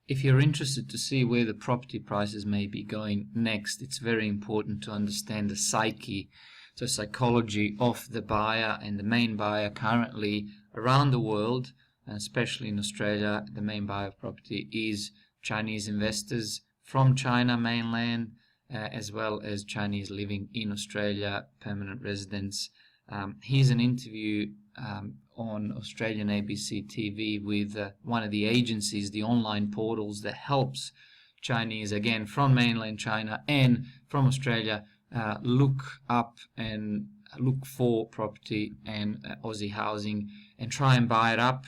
if you're interested to see where the property prices may be going next, it's very important to understand the psychology of the buyer. And the main buyer currently around the world, and especially in Australia, the main buyer of property is Chinese investors from China mainland, as well as Chinese living in Australia, permanent residents. Here's an interview on Australian ABC TV with one of the agencies, the online portals that helps Chinese, again, from mainland China and from Australia, look up and look for property and Aussie housing and try and buy it up.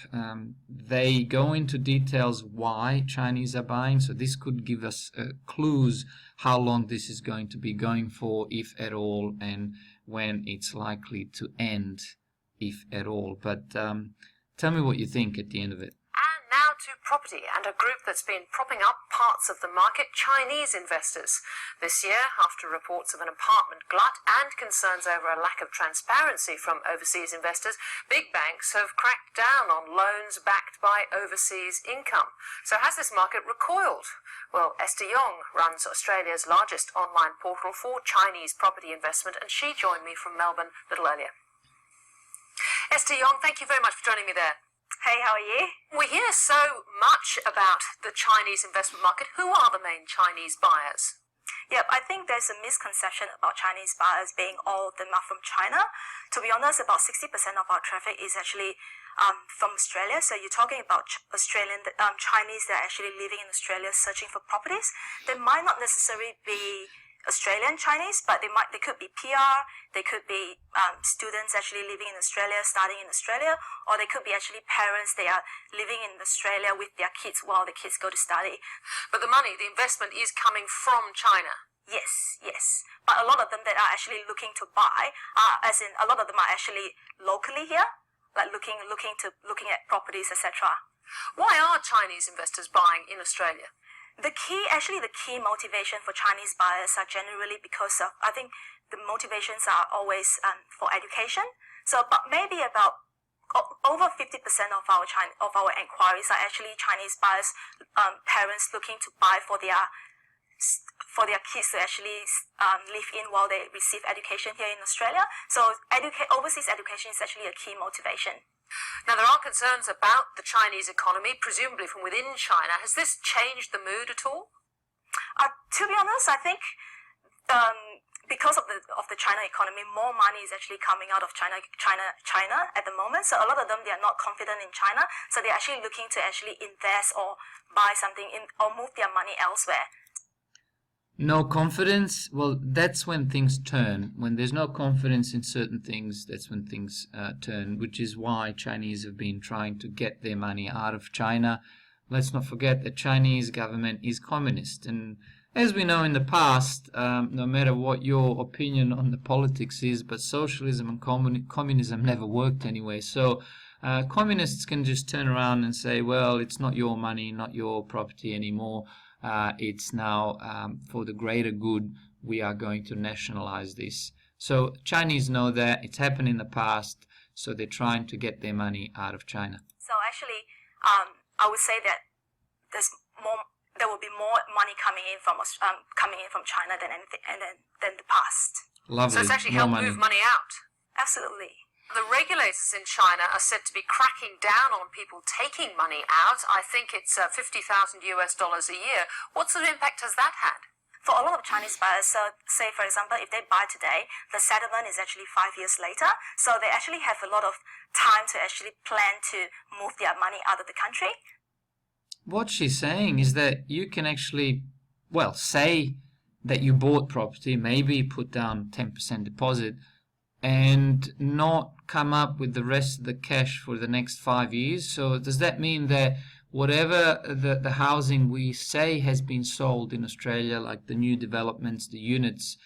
They go into details why Chinese are buying, so this could give us clues how long this is going to be going for, if at all, and when it's likely to end, if at all. But tell me what you think at the end of it. And now to property and a group that's been propping up parts of the market, Chinese investors. This year, after reports of an apartment glut and concerns over a lack of transparency from overseas investors, big banks have cracked down on loans backed by overseas income. So has this market recoiled? Well, Esther Yong runs Australia's largest online portal for Chinese property investment, and she joined me from Melbourne a little earlier. Esther Yong, thank you very much for joining me there. Hey, how are you? We hear so much about the Chinese investment market. Who are the main Chinese buyers? Yep, I think there's a misconception about Chinese buyers being all of them are from China. To be honest, about 60% of our traffic is actually from Australia. So you're talking about Australian Chinese that are actually living in Australia searching for properties. They might not necessarily be Australian Chinese, but they could be PR, they could be students actually living in Australia, studying in Australia, or they could be actually parents, they are living in Australia with their kids while the kids go to study. But the money, the investment is coming from China. Yes. But a lot of them that are actually looking to buy, as in a lot of them are actually locally here, like looking at properties, etc. Why are Chinese investors buying in Australia? The key motivation for Chinese buyers are generally because of, I think the motivations are always for education. So but maybe about over 50% of our inquiries are actually Chinese buyers, parents looking to buy for their kids to actually live in while they receive education here in Australia. So overseas education is actually a key motivation. Now, there are concerns about the Chinese economy, presumably from within China. Has this changed the mood at all? To be honest, I think because of the China economy, more money is actually coming out of China at the moment. So a lot of them, they are not confident in China. So they're actually looking to actually invest or buy something or move their money elsewhere. No confidence? Well, that's when things turn. When there's no confidence in certain things, that's when things turn, which is why Chinese have been trying to get their money out of China. Let's not forget that Chinese government is communist. And as we know in the past, no matter what your opinion on the politics is, but socialism and communism never worked anyway. So communists can just turn around and say, well, it's not your money, not your property anymore. It's now for the greater good, we are going to nationalize this. So Chinese know that it's happened in the past, so they're trying to get their money out of China. So actually, I would say that there will be more money coming in from China than the past. Lovely. So it's actually helped move money out. Absolutely. The regulators in China are said to be cracking down on people taking money out. I think it's $50,000 a year. What sort of impact has that had? For a lot of Chinese buyers, so say for example, if they buy today, the settlement is actually 5 years later. So they actually have a lot of time to actually plan to move their money out of the country. What she's saying is that you can actually, well, say that you bought property, maybe put down 10% deposit, and not come up with the rest of the cash for the next 5 years. So does that mean that whatever the housing we say has been sold in Australia, like the new developments, the units,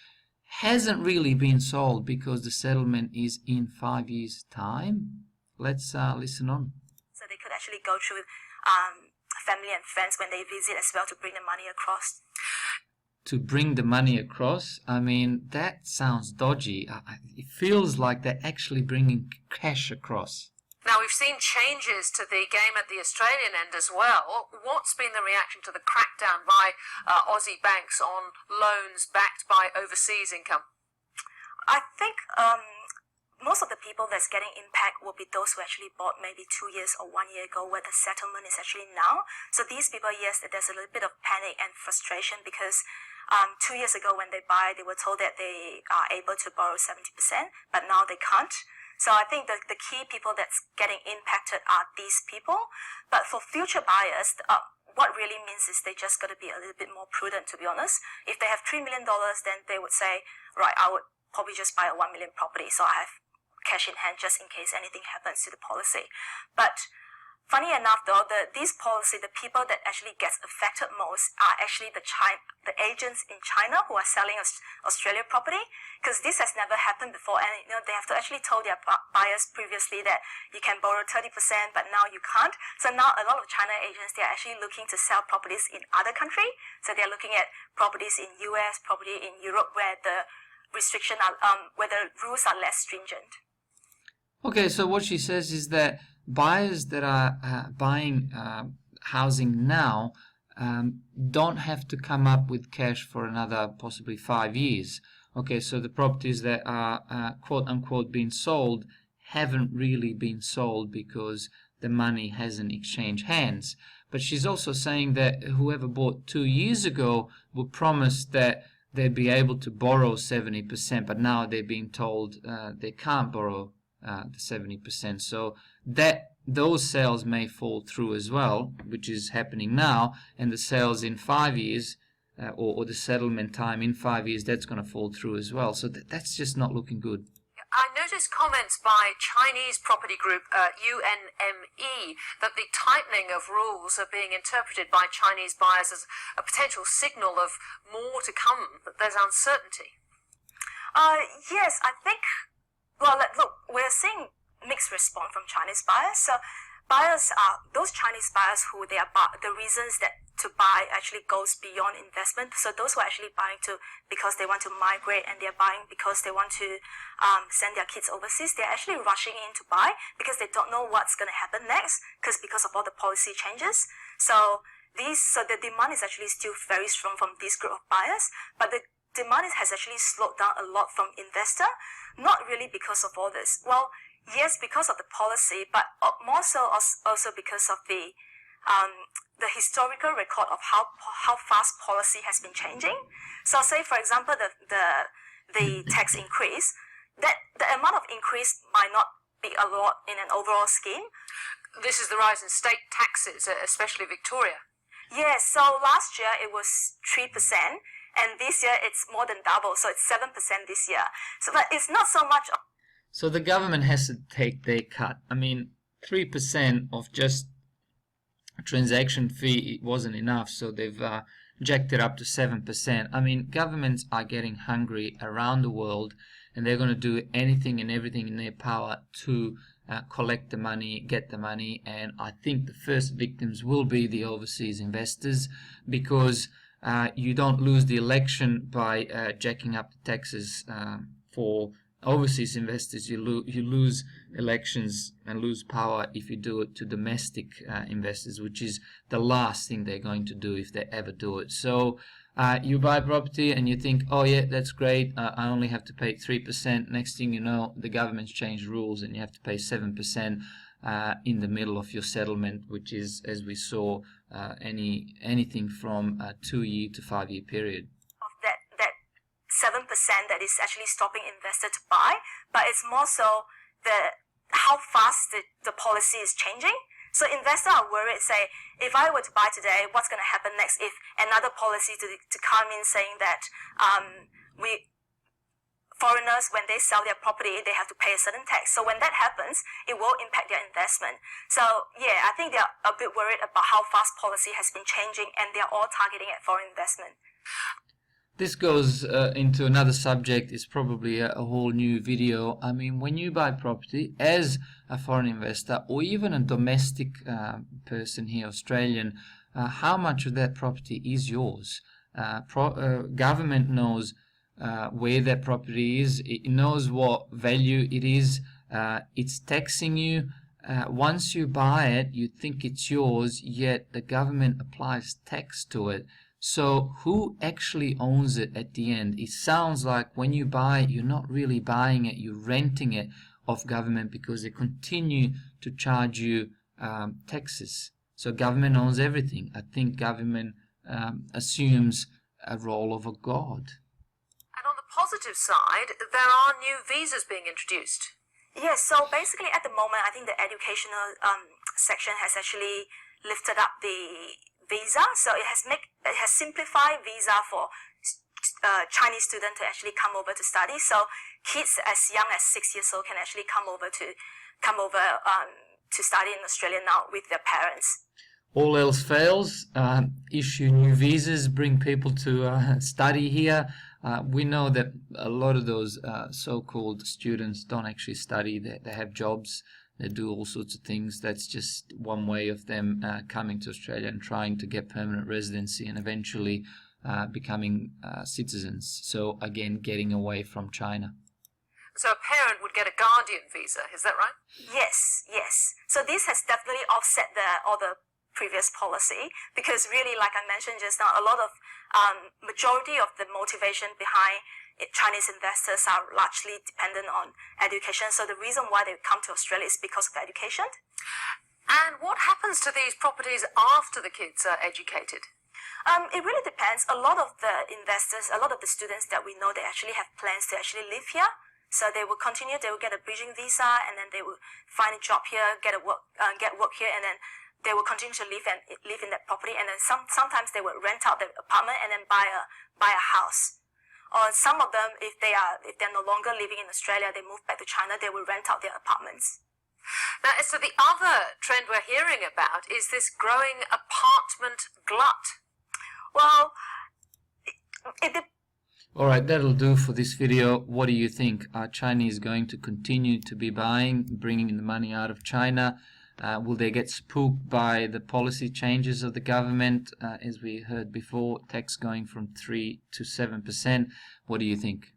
hasn't really been sold because the settlement is in 5 years' time? Let's listen on. So they could actually go through family and friends when they visit as well to bring the money across. To bring the money across? I mean, that sounds dodgy. It feels like they're actually bringing cash across. Now, we've seen changes to the game at the Australian end as well. What's been the reaction to the crackdown by Aussie banks on loans backed by overseas income? I think most of the people that's getting impact will be those who actually bought maybe 2 years or 1 year ago, where the settlement is actually now. So these people, yes, there's a little bit of panic and frustration because 2 years ago when they buy, they were told that they are able to borrow 70%, but now they can't. So I think the key people that's getting impacted are these people. But for future buyers, what really means is they just got to be a little bit more prudent, to be honest. If they have $3 million, then they would say, right, I would probably just buy a 1 million property, so I have cash in hand just in case anything happens to the policy. But funny enough, though, these policy, the people that actually gets affected most are actually the agents in China who are selling Australia property, because this has never happened before, and they have to actually told their buyers previously that you can borrow 30%, but now you can't. So now a lot of China agents, they are actually looking to sell properties in other country. So they're looking at properties in US, property in Europe, where the restriction are where the rules are less stringent. Okay, so what she says is that buyers that are buying housing now don't have to come up with cash for another possibly 5 years. Okay, so the properties that are quote-unquote being sold haven't really been sold because the money hasn't exchanged hands. But she's also saying that whoever bought 2 years ago would promise that they'd be able to borrow 70%, but now they're being told they can't borrow the 70%. So that those sales may fall through as well, which is happening now, and the sales in 5 years or the settlement time in 5 years, that's going to fall through as well. So that's just not looking good. I noticed comments by Chinese property group UNME that the tightening of rules are being interpreted by Chinese buyers as a potential signal of more to come, that there's uncertainty. Yes, I think, well, look, we're seeing mixed response from Chinese buyers. So buyers are those Chinese buyers who they are the reasons that to buy actually goes beyond investment. So those who are actually buying because they want to migrate, and they're buying because they want to send their kids overseas, they're actually rushing in to buy because they don't know what's going to happen next because of all the policy changes. So the demand is actually still very strong from this group of buyers, but the demand has actually slowed down a lot from investor, not really because of all this. Well, yes, because of the policy, but more so also because of the historical record of how fast policy has been changing. So say, for example, the tax increase, that the amount of increase might not be a lot in an overall scheme. This is the rise in state taxes, especially Victoria. Yes, so last year it was 3%, and this year it's more than double, so it's 7% this year. So but it's not so much. So the government has to take their cut. I mean, 3% of just transaction fee wasn't enough, so they've jacked it up to 7%. I mean, governments are getting hungry around the world, and they're going to do anything and everything in their power to collect the money, get the money, and I think the first victims will be the overseas investors, because you don't lose the election by jacking up the taxes for overseas investors. You lose elections and lose power if you do it to domestic investors, which is the last thing they're going to do if they ever do it. So you buy property and you think, oh yeah, that's great, I only have to pay 3%. Next thing you know, the government's changed rules and you have to pay 7% in the middle of your settlement, which is, as we saw, anything from a 2-year to 5-year period. 7% that is actually stopping investor to buy, but it's more so how fast the policy is changing. So investors are worried, say, if I were to buy today, what's going to happen next if another policy to come in saying that foreigners, when they sell their property, they have to pay a certain tax. So when that happens, it will impact their investment. So yeah, I think they're a bit worried about how fast policy has been changing, and they're all targeting at foreign investment. This goes into another subject. It's probably a whole new video. I mean, when you buy property as a foreign investor or even a domestic person here, Australian, how much of that property is yours? Government knows where that property is. It knows what value it is. It's taxing you once you buy it, you think it's yours, yet the government applies tax to it. So who actually owns it at the end? It sounds like when you buy it, you're not really buying it, you're renting it off government because they continue to charge you taxes. So government owns everything. I think government assumes a role of a god. And on the positive side, there are new visas being introduced. Yes, so basically at the moment, I think the educational section has actually lifted up the visa. So it has simplified visa for Chinese students to actually come over to study. So kids as young as 6 years old can actually come over to study in Australia now with their parents. All else fails, issue new visas, bring people to study here. We know that a lot of those so-called students don't actually study. They have jobs. They do all sorts of things. That's just one way of them coming to Australia and trying to get permanent residency and eventually becoming citizens. So again, getting away from China. So a parent would get a guardian visa, is that right? Yes. So this has definitely offset all the previous policy, because really, like I mentioned just now, a lot of majority of the motivation behind Chinese investors are largely dependent on education. So the reason why they come to Australia is because of education. And what happens to these properties after the kids are educated? It really depends. A lot of the investors, a lot of the students that we know, they actually have plans to actually live here. So they will continue, they will get a bridging visa, and then they will find a job here, get work here, and then they will continue to live in that property. And then sometimes they will rent out the apartment and then buy a house. Or some of them, if they're no longer living in Australia, they move back to China, they will rent out their apartments. Now, so the other trend we're hearing about is this growing apartment glut. Well, Alright, that'll do for this video. What do you think? Are Chinese going to continue to be bringing the money out of China? Will they get spooked by the policy changes of the government? As we heard before, tax going from 3 to 7%. What do you think?